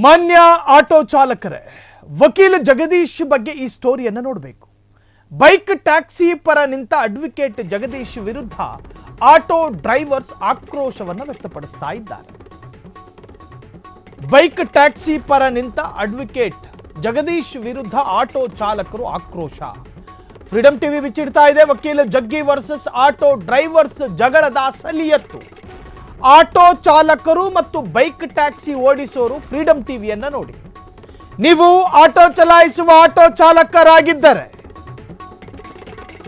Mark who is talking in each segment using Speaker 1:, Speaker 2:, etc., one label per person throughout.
Speaker 1: ಮಾನ್ಯ ಆಟೋ ಚಾಲಕರೇ, ವಕೀಲ ಜಗದೀಶ್ ಬಗ್ಗೆ ಈ ಸ್ಟೋರಿಯನ್ನು ನೋಡಬೇಕು. ಬೈಕ್ ಟ್ಯಾಕ್ಸಿ ಪರ ನಿಂತ ಅಡ್ವೊಕೇಟ್ ಜಗದೀಶ್ ವಿರುದ್ಧ ಆಟೋ ಡ್ರೈವರ್ಸ್ ಆಕ್ರೋಶವನ್ನು ವ್ಯಕ್ತಪಡಿಸ್ತಾ ಇದ್ದಾರೆ. ಬೈಕ್ ಟ್ಯಾಕ್ಸಿ ಪರ ನಿಂತ ಅಡ್ವೊಕೇಟ್ ಜಗದೀಶ್ ವಿರುದ್ಧ ಆಟೋ ಚಾಲಕರು ಆಕ್ರೋಶ. ಫ್ರೀಡಂ ಟಿವಿ ಬಿಚ್ಚಿಡ್ತಾ ಇದೆ ವಕೀಲ ಜಗ್ಗಿ ವರ್ಸಸ್ ಆಟೋ ಡ್ರೈವರ್ಸ್ ಜಗಳದ ಅಸಲಿಯತ್ತು. ಆಟೋ ಚಾಲಕರು ಮತ್ತು ಬೈಕ್ ಟ್ಯಾಕ್ಸಿ ಓಡಿಸೋರು ಫ್ರೀಡಂ ಟಿವಿಯನ್ನು ನೋಡಿ. ನೀವು ಆಟೋ ಚಲಾಯಿಸುವ ಆಟೋ ಚಾಲಕರಾಗಿದ್ದರೆ,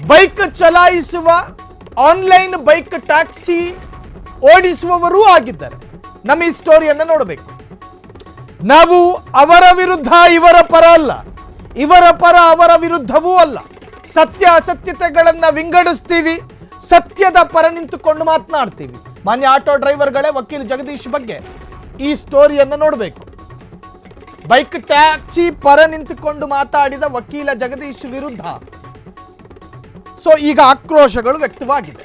Speaker 1: ಬೈಕ್ ಚಲಾಯಿಸುವ ಆನ್ಲೈನ್ ಬೈಕ್ ಟ್ಯಾಕ್ಸಿ ಓಡಿಸುವವರೂ ಆಗಿದ್ದರೆ ನಮ್ಮ ಈ ಸ್ಟೋರಿಯನ್ನು ನೋಡಬೇಕು. ನಾವು ಅವರ ವಿರುದ್ಧ ಇವರ ಪರ ಅಲ್ಲ, ಇವರ ಪರ ಅವರ ವಿರುದ್ಧವೂ ಅಲ್ಲ. ಸತ್ಯ ಅಸತ್ಯತೆಗಳನ್ನು ವಿಂಗಡಿಸ್ತೀವಿ, ಸತ್ಯದ ಪರ ನಿಂತುಕೊಂಡು ಮಾತನಾಡ್ತೀವಿ. ಮಾನ್ಯ ಆಟೋ ಡ್ರೈವರ್ಗಳೇ, ವಕೀಲ ಜಗದೀಶ್ ಬಗ್ಗೆ ಈ ಸ್ಟೋರಿಯನ್ನು ನೋಡಬೇಕು. ಬೈಕ್ ಟ್ಯಾಕ್ಸಿ ಪರ ನಿಂತುಕೊಂಡು ಮಾತಾಡಿದ ವಕೀಲ ಜಗದೀಶ್ ವಿರುದ್ಧ ಈಗ ಆಕ್ರೋಶಗಳು ವ್ಯಕ್ತವಾಗಿದೆ.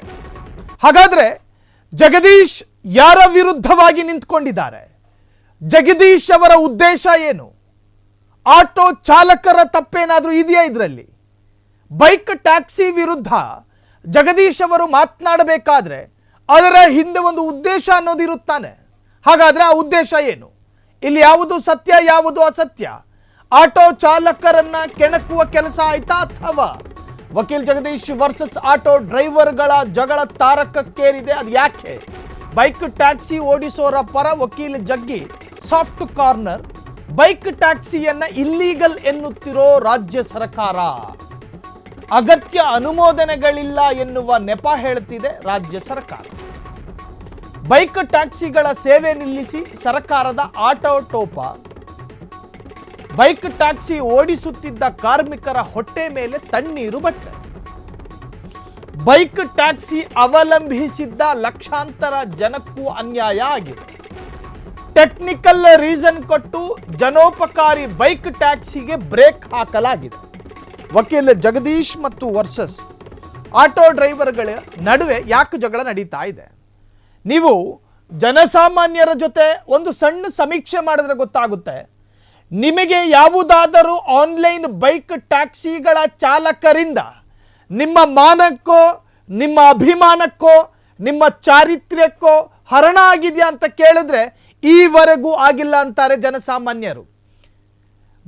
Speaker 1: ಹಾಗಾದ್ರೆ ಜಗದೀಶ್ ಯಾರ ವಿರುದ್ಧವಾಗಿ ನಿಂತ್ಕೊಂಡಿದ್ದಾರೆ? ಜಗದೀಶ್ ಅವರ ಉದ್ದೇಶ ಏನು? ಆಟೋ ಚಾಲಕರ ತಪ್ಪೇನಾದ್ರೂ ಇದೆಯಾ ಇದರಲ್ಲಿ? ಬೈಕ್ ಟ್ಯಾಕ್ಸಿ ವಿರುದ್ಧ ಜಗದೀಶ್ ಅವರು ಮಾತನಾಡಬೇಕಾದ್ರೆ ಅದರ ಹಿಂದೆ ಒಂದು ಉದ್ದೇಶ ಅನ್ನೋದಿರುತ್ತಾನೆ. ಹಾಗಾದ್ರೆ ಆ ಉದ್ದೇಶ ಏನು? ಇಲ್ಲಿ ಯಾವುದು ಸತ್ಯ, ಯಾವುದು ಅಸತ್ಯ? ಆಟೋ ಚಾಲಕರನ್ನ ಕೆಣಕುವ ಕೆಲಸ ಆಯ್ತಾ, ಅಥವಾ ವಕೀಲ್ ಜಗದೀಶ್ ವರ್ಸಸ್ ಆಟೋ ಡ್ರೈವರ್ಗಳ ಜಗಳ ತಾರಕಕ್ಕೇರಿದೆ? ಅದು ಯಾಕೆ? ಬೈಕ್ ಟ್ಯಾಕ್ಸಿ ಓಡಿಸೋರ ಪರ ವಕೀಲ ಜಗ್ಗಿ ಸಾಫ್ಟ್ ಕಾರ್ನರ್. ಬೈಕ್ ಟ್ಯಾಕ್ಸಿಯನ್ನ ಇಲ್ಲೀಗಲ್ ಎನ್ನುತ್ತಿರೋ ರಾಜ್ಯ ಸರ್ಕಾರ, ಅಗತ್ಯ ಅನುಮೋದನೆಗಳಿಲ್ಲ ಎನ್ನುವ ನೆಪ ಹೇಳುತ್ತಿದೆ ರಾಜ್ಯ ಸರ್ಕಾರ. ಬೈಕ್ ಟ್ಯಾಕ್ಸಿಗಳ ಸೇವೆ ನಿಲ್ಲಿಸಿ ಸರ್ಕಾರದ ಆಟೋಟೋಪ ಬೈಕ್ ಟ್ಯಾಕ್ಸಿ ಓಡಿಸುತ್ತಿದ್ದ ಕಾರ್ಮಿಕರ ಹೊಟ್ಟೆ ಮೇಲೆ ತಣ್ಣೀರು ಬಟ್ಟೆ. ಬೈಕ್ ಟ್ಯಾಕ್ಸಿ ಅವಲಂಬಿಸಿದ್ದ ಲಕ್ಷಾಂತರ ಜನಕ್ಕೂ ಅನ್ಯಾಯ ಆಗಿದೆ. ಟೆಕ್ನಿಕಲ್ ರೀಸನ್ ಕೊಟ್ಟು ಜನೋಪಕಾರಿ ಬೈಕ್ ಟ್ಯಾಕ್ಸಿಗೆ ಬ್ರೇಕ್ ಹಾಕಲಾಗಿದೆ. ವಕೀಲ ಜಗದೀಶ್ ಮತ್ತು ವರ್ಸಸ್ ಆಟೋ ಡ್ರೈವರ್ಗಳ ನಡುವೆ ಯಾಕೆ ಜಗಳ ನಡೀತಾ ಇದೆ? ನೀವು ಜನಸಾಮಾನ್ಯರ ಜೊತೆ ಒಂದು ಸಣ್ಣ ಸಮೀಕ್ಷೆ ಮಾಡಿದ್ರೆ ಗೊತ್ತಾಗುತ್ತೆ. ನಿಮಗೆ ಯಾವುದಾದರೂ ಆನ್ಲೈನ್ ಬೈಕ್ ಟ್ಯಾಕ್ಸಿಗಳ ಚಾಲಕರಿಂದ ನಿಮ್ಮ ಮಾನಕ್ಕೋ, ನಿಮ್ಮ ಅಭಿಮಾನಕ್ಕೋ, ನಿಮ್ಮ ಚಾರಿತ್ರ್ಯಕ್ಕೋ ಹರಣ ಆಗಿದೆಯಾ ಅಂತ ಕೇಳಿದ್ರೆ ಈವರೆಗೂ ಆಗಿಲ್ಲ ಅಂತಾರೆ ಜನಸಾಮಾನ್ಯರು.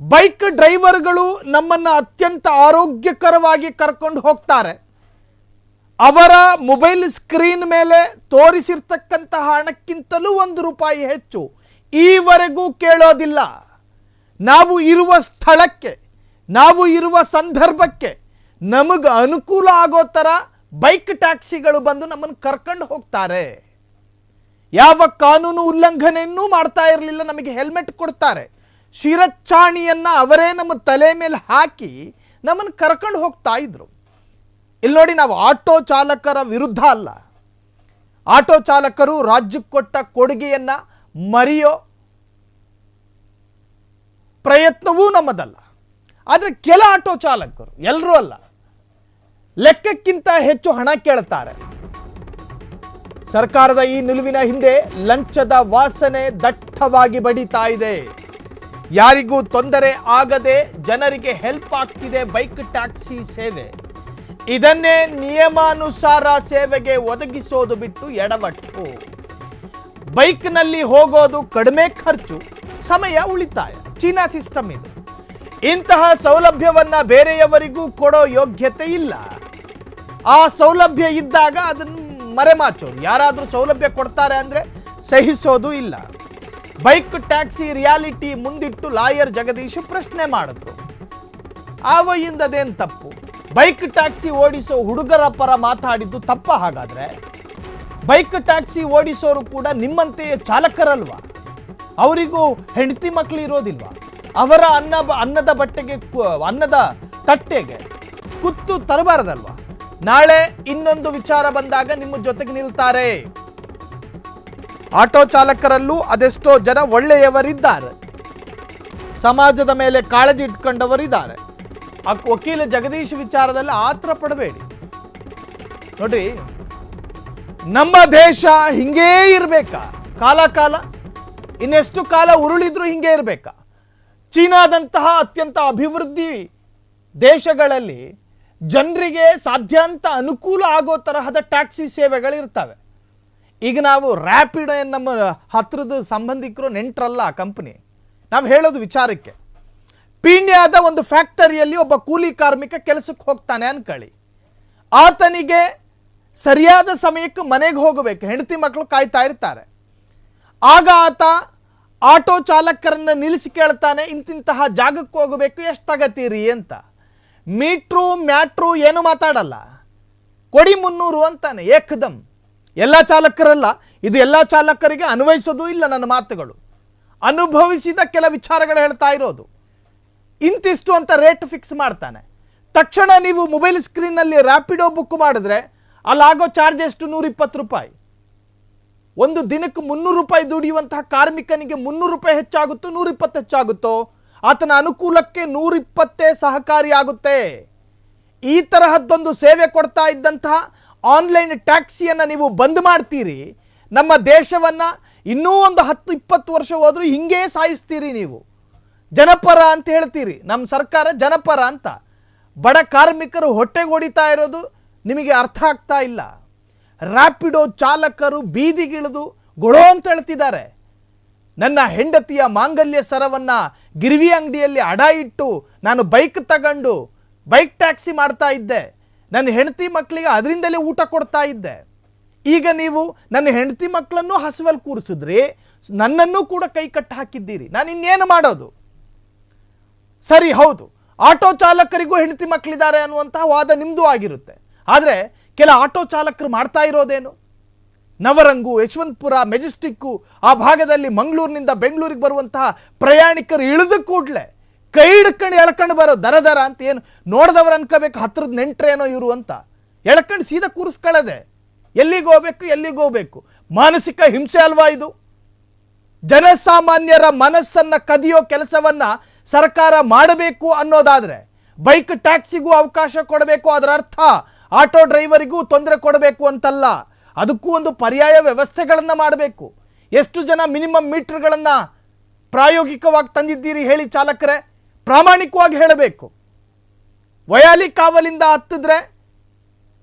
Speaker 1: ಬೈಕ್ ಡ್ರೈವರ್ಗಳು ನಮ್ಮನ್ನು ಅತ್ಯಂತ ಆರೋಗ್ಯಕರವಾಗಿ ಕರ್ಕೊಂಡು ಹೋಗ್ತಾರೆ. ಅವರ ಮೊಬೈಲ್ ಸ್ಕ್ರೀನ್ ಮೇಲೆ ತೋರಿಸಿರ್ತಕ್ಕಂತಹ ಹಣಕ್ಕಿಂತಲೂ ₹1 ಹೆಚ್ಚು ಈವರೆಗೂ ಕೇಳೋದಿಲ್ಲ. ನಾವು ಇರುವ ಸ್ಥಳಕ್ಕೆ, ನಾವು ಇರುವ ಸಂದರ್ಭಕ್ಕೆ ನಮಗೆ ಅನುಕೂಲ ಆಗೋ ಥರ ಬೈಕ್ ಟ್ಯಾಕ್ಸಿಗಳು ಬಂದು ನಮ್ಮನ್ನು ಕರ್ಕೊಂಡು ಹೋಗ್ತಾರೆ. ಯಾವ ಕಾನೂನು ಉಲ್ಲಂಘನೆಯನ್ನೂ ಮಾಡ್ತಾ ಇರಲಿಲ್ಲ. ನಮಗೆ ಹೆಲ್ಮೆಟ್ ಕೊಡ್ತಾರೆ, ಶಿರಚ್ಚಾಣಿಯನ್ನು ಅವರೇ ನಮ್ಮ ತಲೆ ಮೇಲೆ ಹಾಕಿ ನಮ್ಮನ್ನು ಕರ್ಕೊಂಡು ಹೋಗ್ತಾ ಇದ್ರು. ಇಲ್ಲಿ ನೋಡಿ, ನಾವು ಆಟೋ ಚಾಲಕರ ವಿರುದ್ಧ ಅಲ್ಲ. ಆಟೋ ಚಾಲಕರು ರಾಜ್ಯಕ್ಕೆ ಕೊಟ್ಟ ಕೊಡುಗೆಯನ್ನು ಮರೆಯೋ ಪ್ರಯತ್ನವೂ ನಮ್ಮದಲ್ಲ. ಆದರೆ ಕೆಲ ಆಟೋ ಚಾಲಕರು, ಎಲ್ಲರೂ ಅಲ್ಲ, ಲೆಕ್ಕಕ್ಕಿಂತ ಹೆಚ್ಚು ಹಣ ಕೇಳ್ತಾರೆ. ಸರ್ಕಾರದ ಈ ನಿಲುವಿನ ಹಿಂದೆ ಲಂಚದ ವಾಸನೆ ದಟ್ಟವಾಗಿ ಬಡಿತಾ ಇದೆ. ಯಾರಿಗೂ ತೊಂದರೆ ಆಗದೆ ಜನರಿಗೆ ಹೆಲ್ಪ್ ಆಗ್ತಿದೆ ಬೈಕ್ ಟ್ಯಾಕ್ಸಿ ಸೇವೆ. ಇದನ್ನೇ ನಿಯಮಾನುಸಾರ ಸೇವೆಗೆ ಒದಗಿಸೋದು ಬಿಟ್ಟು ಎಡವಟ್ಟು. ಬೈಕ್ನಲ್ಲಿ ಹೋಗೋದು ಕಡಿಮೆ ಖರ್ಚು, ಸಮಯ ಉಳಿತಾಯ. ಚೀನಾ ಸಿಸ್ಟಮ್ ಇದು. ಇಂತಹ ಸೌಲಭ್ಯವನ್ನ ಬೇರೆಯವರಿಗೂ ಕೊಡೋ ಯೋಗ್ಯತೆ ಇಲ್ಲ. ಆ ಸೌಲಭ್ಯ ಇದ್ದಾಗ ಅದನ್ನು ಮರೆಮಾಚೋದು. ಯಾರಾದರೂ ಸೌಲಭ್ಯ ಕೊಡ್ತಾರೆ ಅಂದರೆ ಸಹಿಸೋದು ಇಲ್ಲ. ಬೈಕ್ ಟ್ಯಾಕ್ಸಿ ರಿಯಾಲಿಟಿ ಮುಂದಿಟ್ಟು ಲಾಯರ್ ಜಗದೀಶ್ ಪ್ರಶ್ನೆ ಮಾಡಿದ್ರು. ಆವಯಿಂದದೇನು ತಪ್ಪು? ಬೈಕ್ ಟ್ಯಾಕ್ಸಿ ಓಡಿಸೋ ಹುಡುಗರ ಪರ ಮಾತಾಡಿದ್ದು ತಪ್ಪ? ಹಾಗಾದ್ರೆ ಬೈಕ್ ಟ್ಯಾಕ್ಸಿ ಓಡಿಸೋರು ಕೂಡ ನಿಮ್ಮಂತೆಯೇ ಚಾಲಕರಲ್ವಾ? ಅವರಿಗೂ ಹೆಂಡತಿ ಮಕ್ಕಳು ಇರೋದಿಲ್ವಾ? ಅವರ ಅನ್ನದ ಬಟ್ಟೆಗೆ, ಅನ್ನದ ತಟ್ಟೆಗೆ ಕುತ್ತು ತರಬಾರದಲ್ವಾ? ನಾಳೆ ಇನ್ನೊಂದು ವಿಚಾರ ಬಂದಾಗ ನಿಮ್ಮ ಜೊತೆಗೆ ನಿಲ್ತಾರೆ. ಆಟೋ ಚಾಲಕರಲ್ಲೂ ಅದೆಷ್ಟೋ ಜನ ಒಳ್ಳೆಯವರಿದ್ದಾರೆ, ಸಮಾಜದ ಮೇಲೆ ಕಾಳಜಿ ಇಟ್ಕೊಂಡವರಿದ್ದಾರೆ. ವಕೀಲ ಜಗದೀಶ್ ವಿಚಾರದಲ್ಲಿ ಆತರ ಪಡಬೇಡಿ. ನೋಡ್ರಿ, ನಮ್ಮ ದೇಶ ಹಿಂಗೇ ಇರಬೇಕಾ? ಕಾಲ ಕಾಲ ಇನ್ನೆಷ್ಟು ಕಾಲ ಉರುಳಿದ್ರೂ ಹಿಂಗೆ ಇರಬೇಕಾ? ಚೀನಾದಂತಹ ಅತ್ಯಂತ ಅಭಿವೃದ್ಧಿ ದೇಶಗಳಲ್ಲಿ ಜನರಿಗೆ ಸಾಧ್ಯಾಂತ ಅನುಕೂಲ ಆಗೋ ತರಹದ ಟ್ಯಾಕ್ಸಿ ಸೇವೆಗಳಿರ್ತವೆ. ಈಗ ನಾವು ರ್ಯಾಪಿಡೋ ನಮ್ಮ ಹತ್ರದ ಸಂಬಂಧಿಕರು ನೆಂಟರಲ್ಲ ಆ ಕಂಪ್ನಿ. ನಾವು ಹೇಳೋದು ವಿಚಾರಕ್ಕೆ. ಪೀಣ್ಯದ ಒಂದು ಫ್ಯಾಕ್ಟರಿಯಲ್ಲಿ ಒಬ್ಬ ಕೂಲಿ ಕಾರ್ಮಿಕ ಕೆಲಸಕ್ಕೆ ಹೋಗ್ತಾನೆ ಅನ್ಕೊಳ್ಳಿ. ಆತನಿಗೆ ಸರಿಯಾದ ಸಮಯಕ್ಕೆ ಮನೆಗೆ ಹೋಗಬೇಕು, ಹೆಂಡತಿ ಮಕ್ಕಳು ಕಾಯ್ತಾ ಇರ್ತಾರೆ. ಆಗ ಆತ ಆಟೋ ಚಾಲಕರನ್ನು ನಿಲ್ಲಿಸಿ ಕೇಳ್ತಾನೆ, ಇಂತಿಂತಹ ಜಾಗಕ್ಕೆ ಹೋಗಬೇಕು, ಎಷ್ಟು ತಗತೀರಿ ಅಂತ. ಮೀಟ್ರು ಮ್ಯಾಟ್ರು ಏನು ಮಾತಾಡಲ್ಲ, ಕೊಡಿ 300 ಅಂತಾನೆ ಏಕದಮ್. ಎಲ್ಲ ಚಾಲಕರಲ್ಲ, ಇದು ಎಲ್ಲ ಚಾಲಕರಿಗೆ ಅನ್ವಯಿಸೋದು ಇಲ್ಲ ನನ್ನ ಮಾತುಗಳು. ಅನುಭವಿಸಿದ ಕೆಲ ವಿಚಾರಗಳು ಹೇಳ್ತಾ ಇರೋದು. ಇಂತಿಷ್ಟು ಅಂತ ರೇಟ್ ಫಿಕ್ಸ್ ಮಾಡ್ತಾನೆ. ತಕ್ಷಣ ನೀವು ಮೊಬೈಲ್ ಸ್ಕ್ರೀನ್ನಲ್ಲಿ ರ್ಯಾಪಿಡೋ ಬುಕ್ ಮಾಡಿದ್ರೆ ಅಲ್ಲಾಗೋ ಚಾರ್ಜ್ ಎಷ್ಟು? 120 ರೂಪಾಯಿ. ಒಂದು ದಿನಕ್ಕೆ 300 ರೂಪಾಯಿ ದುಡಿಯುವಂತಹ ಕಾರ್ಮಿಕನಿಗೆ 300 ರೂಪಾಯಿ ಹೆಚ್ಚಾಗುತ್ತೋ 120 ಹೆಚ್ಚಾಗುತ್ತೋ? ಆತನ ಅನುಕೂಲಕ್ಕೆ 120 ಸಹಕಾರಿಯಾಗುತ್ತೆ. ಈ ತರಹದ್ದೊಂದು ಸೇವೆ ಕೊಡ್ತಾ ಇದ್ದಂತಹ ಆನ್ಲೈನ್ ಟ್ಯಾಕ್ಸಿಯನ್ನು ನೀವು ಬಂದ್ ಮಾಡ್ತೀರಿ, ನಮ್ಮ ದೇಶವನ್ನು ಇನ್ನೂ ಒಂದು 10-20 ವರ್ಷ ಹೋದರೂ ಹಿಂಗೇ ಸಾಯಿಸ್ತೀರಿ. ನೀವು ಜನಪರ ಅಂತ ಹೇಳ್ತೀರಿ, ನಮ್ಮ ಸರ್ಕಾರ ಜನಪರ ಅಂತ. ಬಡ ಕಾರ್ಮಿಕರು ಹೊಟ್ಟೆಗೆ ಹೊಡಿತಾ ಇರೋದು ನಿಮಗೆ ಅರ್ಥ ಆಗ್ತಾ ಇಲ್ಲ. ರ್ಯಾಪಿಡೋ ಚಾಲಕರು ಬೀದಿಗಿಳಿದು ಗೊಳೋ ಅಂತ ಹೇಳ್ತಿದ್ದಾರೆ. ನನ್ನ ಹೆಂಡತಿಯ ಮಾಂಗಲ್ಯ ಸರವನ್ನು ಗಿರ್ವಿ ಅಂಗಡಿಯಲ್ಲಿ ಅಡ ಇಟ್ಟು ನಾನು ಬೈಕ್ ತಗೊಂಡು ಬೈಕ್ ಟ್ಯಾಕ್ಸಿ ಮಾಡ್ತಾ ಇದ್ದೆ. ನನ್ನ ಹೆಂಡತಿ ಮಕ್ಕಳಿಗೆ ಅದರಿಂದಲೇ ಊಟ ಕೊಡ್ತಾ ಇದ್ದೆ. ಈಗ ನೀವು ನನ್ನ ಹೆಂಡತಿ ಮಕ್ಕಳನ್ನು ಹಸುವಲ್ಲಿ ಕೂರಿಸಿದ್ರಿ, ನನ್ನನ್ನು ಕೂಡ ಕೈ ಕಟ್ಟಿ ಹಾಕಿದ್ದೀರಿ. ನಾನು ಇನ್ನೇನು ಮಾಡೋದು? ಸರಿ, ಹೌದು, ಆಟೋ ಚಾಲಕರಿಗೂ ಹೆಂಡತಿ ಮಕ್ಕಳಿದ್ದಾರೆ ಅನ್ನುವಂತಹ ವಾದ ನಿಮ್ಮದು ಆಗಿರುತ್ತೆ. ಆದರೆ ಕೆಲ ಆಟೋ ಚಾಲಕರು ಮಾಡ್ತಾ ಇರೋದೇನು? ನವರಂಗು, ಯಶವಂತಪುರ, ಮೆಜೆಸ್ಟಿಕ್ಕು ಆ ಭಾಗದಲ್ಲಿ ಮಂಗಳೂರಿನಿಂದ ಬೆಂಗಳೂರಿಗೆ ಬರುವಂತಹ ಪ್ರಯಾಣಿಕರು ಇಳಿದ ಕೂಡಲೇ ಕೈ ಹಿಡ್ಕೊಂಡು ಎಳ್ಕೊಂಡು ಬರೋ ದರ ಅಂತ. ಏನು ನೋಡಿದವರು ಅನ್ಕೋಬೇಕು ಹತ್ರದ ನೆಂಟ್ರೇನೋ ಇವರು ಅಂತ. ಎಳ್ಕೊಂಡು ಸೀದಾ ಕೂರಿಸ್ಕೊಳ್ಳೋದೆ. ಎಲ್ಲಿಗೆ ಹೋಗ್ಬೇಕು? ಮಾನಸಿಕ ಹಿಂಸೆ ಅಲ್ವಾ ಇದು? ಜನಸಾಮಾನ್ಯರ ಮನಸ್ಸನ್ನು ಕದಿಯೋ ಕೆಲಸವನ್ನು ಸರ್ಕಾರ ಮಾಡಬೇಕು ಅನ್ನೋದಾದರೆ ಬೈಕ್ ಟ್ಯಾಕ್ಸಿಗೂ ಅವಕಾಶ ಕೊಡಬೇಕು. ಅದರ ಅರ್ಥ ಆಟೋ ಡ್ರೈವರಿಗೂ ತೊಂದರೆ ಕೊಡಬೇಕು ಅಂತಲ್ಲ, ಅದಕ್ಕೂ ಒಂದು ಪರ್ಯಾಯ ವ್ಯವಸ್ಥೆಗಳನ್ನು ಮಾಡಬೇಕು. ಎಷ್ಟು ಜನ ಮಿನಿಮಮ್ ಮೀಟರ್ಗಳನ್ನು ಪ್ರಾಯೋಗಿಕವಾಗಿ ತಂದಿದ್ದೀರಿ ಹೇಳಿ ಚಾಲಕರೇ? ಪ್ರಾಮಾಣಿಕವಾಗಿ ಹೇಳಬೇಕು. ವಯಾಲಿ ಕಾವಲಿಂದ ಹತ್ತಿದ್ರೆ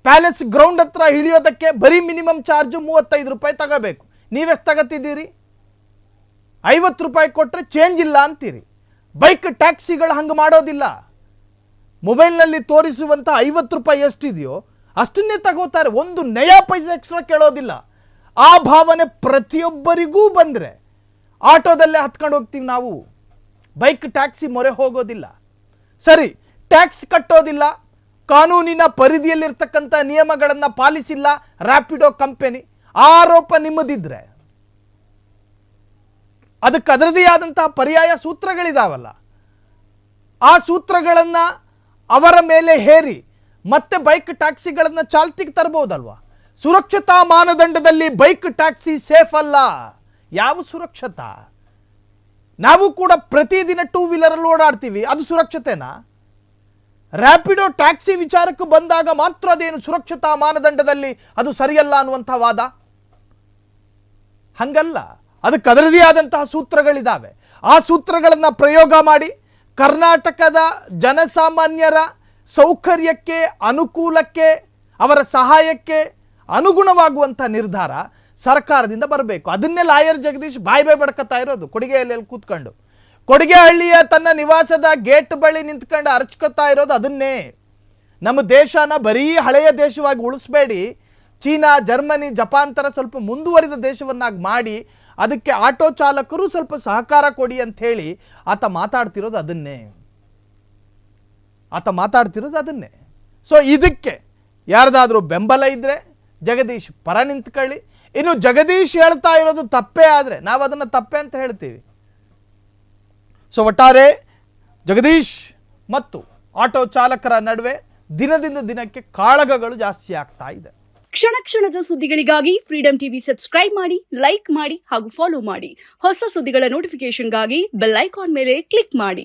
Speaker 1: ಪ್ಯಾಲೇಸ್ ಗ್ರೌಂಡ್ ಹತ್ರ ಇಳಿಯೋದಕ್ಕೆ ಬರೀ ಮಿನಿಮಮ್ ಚಾರ್ಜು 35 ರೂಪಾಯಿ ತಗೋಬೇಕು. ನೀವೆಷ್ಟು ತಗೋತಿದ್ದೀರಿ? 50 ರೂಪಾಯಿ ಕೊಟ್ಟರೆ ಚೇಂಜ್ ಇಲ್ಲ ಅಂತೀರಿ. ಬೈಕ್ ಟ್ಯಾಕ್ಸಿಗಳು ಹಂಗೆ ಮಾಡೋದಿಲ್ಲ. ಮೊಬೈಲ್ನಲ್ಲಿ ತೋರಿಸುವಂಥ 50 ರೂಪಾಯಿ ಎಷ್ಟಿದೆಯೋ ಅಷ್ಟನ್ನೇ ತಗೋತಾರೆ. ಒಂದು ನಯಾ ಪೈಸೆ ಎಕ್ಸ್ಟ್ರಾ ಕೇಳೋದಿಲ್ಲ. ಆ ಭಾವನೆ ಪ್ರತಿಯೊಬ್ಬರಿಗೂ ಬಂದರೆ ಆಟೋದಲ್ಲೇ ಹತ್ಕೊಂಡು ಹೋಗ್ತೀವಿ ನಾವು. ಬೈಕ್ ಟ್ಯಾಕ್ಸಿ ಮೊರೆ ಹೋಗೋದಿಲ್ಲ. ಸರಿ, ಟ್ಯಾಕ್ಸ್ ಕಟ್ಟೋದಿಲ್ಲ, ಕಾನೂನಿನ ಪರಿಧಿಯಲ್ಲಿರ್ತಕ್ಕಂಥ ನಿಯಮಗಳನ್ನು ಪಾಲಿಸಿಲ್ಲ ರ್ಯಾಪಿಡೋ ಕಂಪನಿ, ಆರೋಪ ನಿಮ್ಮದಿದ್ರೆ ಅದಕ್ಕೆ ಅದರದೇ ಆದಂತಹ ಪರ್ಯಾಯ ಸೂತ್ರಗಳಿದಾವಲ್ಲ, ಆ ಸೂತ್ರಗಳನ್ನು ಅವರ ಮೇಲೆ ಹೇರಿ ಮತ್ತೆ ಬೈಕ್ ಟ್ಯಾಕ್ಸಿಗಳನ್ನು ಚಾಲ್ತಿಗೆ ತರಬಹುದಲ್ವಾ? ಸುರಕ್ಷತಾ ಮಾನದಂಡದಲ್ಲಿ ಬೈಕ್ ಟ್ಯಾಕ್ಸಿ ಸೇಫ್ ಅಲ್ಲ. ಯಾವ ಸುರಕ್ಷತಾ? ನಾವು ಕೂಡ ಪ್ರತಿದಿನ 2 ವೀಲರಲ್ಲಿ ಓಡಾಡ್ತೀವಿ, ಅದು ಸುರಕ್ಷತೆನಾ? ರ್ಯಾಪಿಡೋ ಟ್ಯಾಕ್ಸಿ ವಿಚಾರಕ್ಕೆ ಬಂದಾಗ ಮಾತ್ರ ಅದೇನು ಸುರಕ್ಷತಾ ಮಾನದಂಡದಲ್ಲಿ ಅದು ಸರಿಯಲ್ಲ ಅನ್ನುವಂಥ ವಾದ? ಹಂಗಲ್ಲ, ಅದಕ್ಕೆ ಅದರದೇ ಆದಂತಹ ಸೂತ್ರಗಳಿದ್ದಾವೆ. ಆ ಸೂತ್ರಗಳನ್ನು ಪ್ರಯೋಗ ಮಾಡಿ ಕರ್ನಾಟಕದ ಜನಸಾಮಾನ್ಯರ ಸೌಕರ್ಯಕ್ಕೆ, ಅನುಕೂಲಕ್ಕೆ, ಅವರ ಸಹಾಯಕ್ಕೆ ಅನುಗುಣವಾಗುವಂಥ ನಿರ್ಧಾರ ಸರ್ಕಾರದಿಂದ ಬರಬೇಕು. ಅದನ್ನೇ ಲಾಯರ್ ಜಗದೀಶ್ ಬಾಯಿ ಬಡ್ಕತ್ತಾ ಇರೋದು ಕೊಡಿಗೆಯಲ್ಲಿ ಕೂತ್ಕೊಂಡು. ಕೊಡಿಗೆಹಳ್ಳಿಯ ತನ್ನ ನಿವಾಸದ ಗೇಟ್ ಬಳಿ ನಿಂತ್ಕೊಂಡು ಅರ್ಚ್ಕೊತಾ ಇರೋದು ಅದನ್ನೇ. ನಮ್ಮ ದೇಶನ ಬರೀ ಹಳೆಯ ದೇಶವಾಗಿ ಉಳಿಸ್ಬೇಡಿ, ಚೀನಾ, ಜರ್ಮನಿ, ಜಪಾನ್ ಥರ ಸ್ವಲ್ಪ ಮುಂದುವರಿದ ದೇಶವನ್ನಾಗಿ ಮಾಡಿ ಅದಕ್ಕೆ ಆಟೋ ಚಾಲಕರು ಸ್ವಲ್ಪ ಸಹಕಾರ ಕೊಡಿ ಅಂಥೇಳಿ ಆತ ಮಾತಾಡ್ತಿರೋದು ಅದನ್ನೇ. ಸೊ ಇದಕ್ಕೆ ಯಾರ್ದಾದ್ರೂ ಬೆಂಬಲ ಇದ್ದರೆ ಜಗದೀಶ್ ಪರ ನಿಂತ್ಕೊಳ್ಳಿ. ಇನ್ನು ಜಗದೀಶ್ ಹೇಳ್ತಾ ಇರೋದು ತಪ್ಪೇ ಆದರೆ ನಾವು ಅದನ್ನು ತಪ್ಪೇ ಅಂತ ಹೇಳ್ತೀವಿ. ಸೊ ಒಟ್ಟಾರೆ ಜಗದೀಶ್ ಮತ್ತು ಆಟೋ ಚಾಲಕರ ನಡುವೆ ದಿನದಿಂದ ದಿನಕ್ಕೆ ಕಾಳಗಗಳು ಜಾಸ್ತಿ ಆಗ್ತಾ ಇದೆ.
Speaker 2: ಕ್ಷಣ ಕ್ಷಣದ ಸುದ್ದಿಗಳಿಗಾಗಿ ಫ್ರೀಡಂ ಟಿವಿ ಸಬ್ಸ್ಕ್ರೈಬ್ ಮಾಡಿ, ಲೈಕ್ ಮಾಡಿ ಹಾಗೂ ಫಾಲೋ ಮಾಡಿ. ಹೊಸ ಸುದ್ದಿಗಳ ನೋಟಿಫಿಕೇಶನ್ಗಾಗಿ ಬೆಲ್ ಐಕಾನ್ ಮೇಲೆ ಕ್ಲಿಕ್ ಮಾಡಿ.